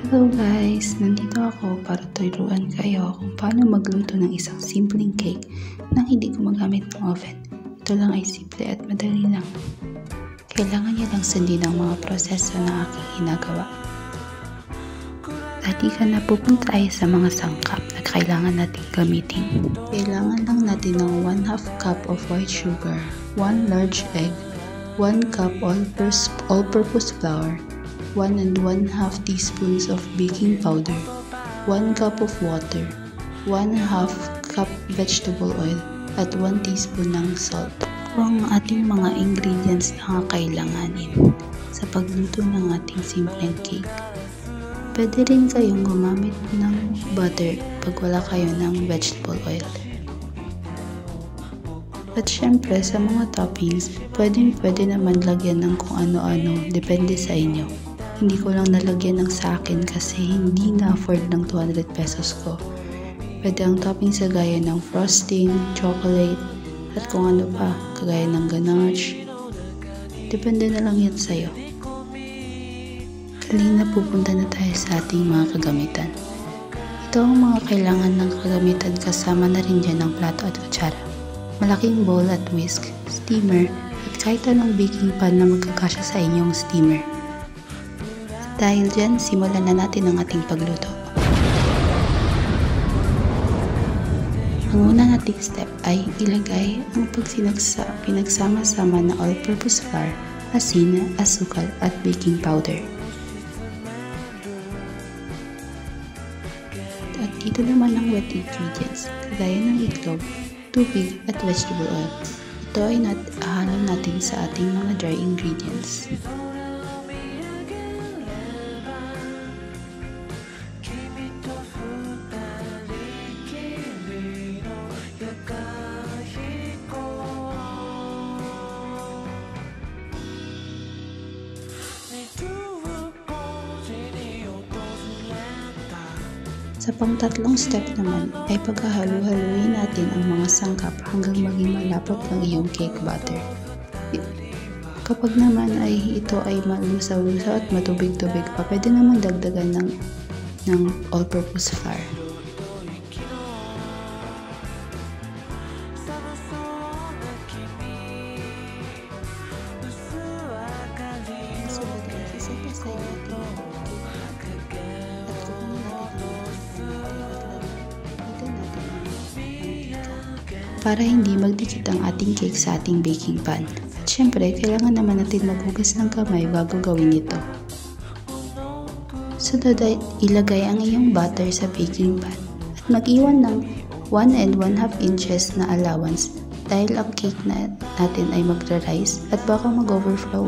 Hello guys! Nandito ako para turuan kayo kung paano magluto ng isang simpleng cake nang hindi gumagamit ng oven. Ito lang ay simple at madali lang. Kailangan niya lang sundin ang mga proseso na aking ginagawa. Halika na, pupunta tayo sa mga sangkap na kailangan natin gamitin. Kailangan lang natin ng 1/2 cup of white sugar, 1 large egg, 1 cup all-purpose flour, 1 1/2 teaspoons of baking powder, 1 cup of water, 1/2 cup vegetable oil, at 1 teaspoon ng salt. Ito ang ating mga ingredients na kailanganin sa pagluto ng ating simpleng cake. Pwede rin kayong gumamit ng butter pag wala kayo ng vegetable oil. At syempre sa mga toppings, pwede naman lagyan ng kung ano-ano, depende sa inyo. Hindi ko lang nalagyan ng sa akin kasi hindi na-afford ng 200 pesos ko. Pwede ang toppings gaya ng frosting, chocolate, at kung ano pa, kagaya ng ganache. Depende na lang yan sa'yo. Halina, pupunta na tayo sa ating mga kagamitan. Ito ang mga kailangan ng kagamitan, kasama na rin dyan ng plato at kutsara, malaking bowl at whisk, steamer, at kahit anong baking pan na magkakasya sa inyong steamer. Dahil dyan, simulan na natin ang ating pagluto. Ang una nating step ay ilagay ang pinagsama-sama na all-purpose flour, asin, asukal, at baking powder. At dito naman ang wet ingredients, kagaya ng itlog, tubig, at vegetable oil. Ito ay ahalo natin sa ating mga dry ingredients. Sa pang-tatlong step naman ay paghahalu-haluin natin ang mga sangkap hanggang maging malapot ang iyong cake batter. Kapag naman ay ito ay malusaw-lusaw at matubig-tubig pa, pwede naman dagdagan ng all-purpose flour. Para hindi magdikit ang ating cake sa ating baking pan. At syempre, kailangan naman natin maghugas ng kamay bago gawin ito. Sunod ay ilagay ang iyong butter sa baking pan at mag-iwan ng 1 1/2 inches na allowance dahil ang cake natin ay magra-rise at baka mag-overflow.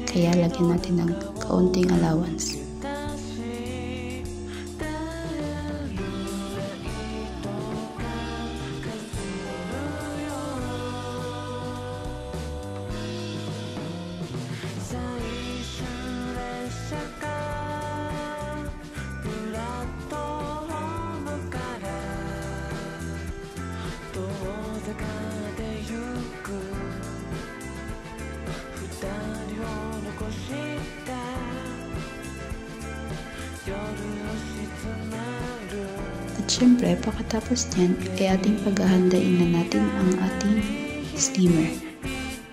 Kaya lagyan natin ng kaunting allowance. At syempre, pagkatapos niyan, ay ating paghahandain na natin ang ating steamer.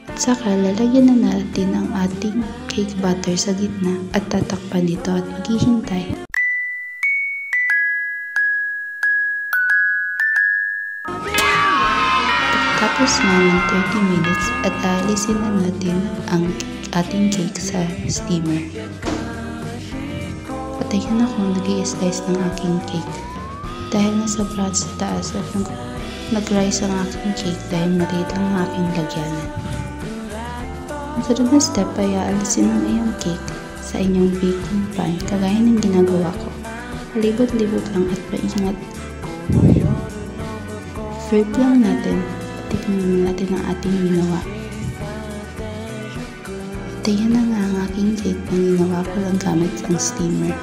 At saka, lalagyan na natin ang ating cake batter sa gitna at tatakpan dito at maghihintay. Tapos na ng 30 minutes at aalisin na natin ang ating cake sa steamer. Patayin ako nag-i-slice ng aking cake dahil nasa brad sa taas at nag-rise ang aking cake dahil maliit lang ang aking lagyanan. Ang sunod na step ay aalisin ang iyong cake sa inyong baking pan kagaya ng ginagawa ko. Palibot-libot lang at maingat. Flip lang natin. Tignan natin ang ating ginawa. Ito yan na nga ang aking cake na ginawa ko lang gamit ang steamer.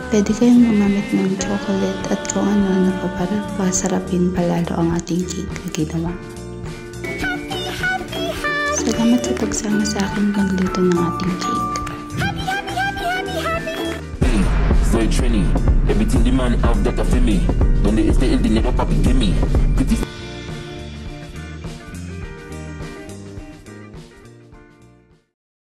Pwede kayong gumamit ng chocolate at kung ano para pasarapin palalo ang ating cake na ginawa. Salamat sa pagsama sa aking pagluto ng ating cake. boy Trini. Everything the man have that a for me. When they stay in the never papi give me. Pretty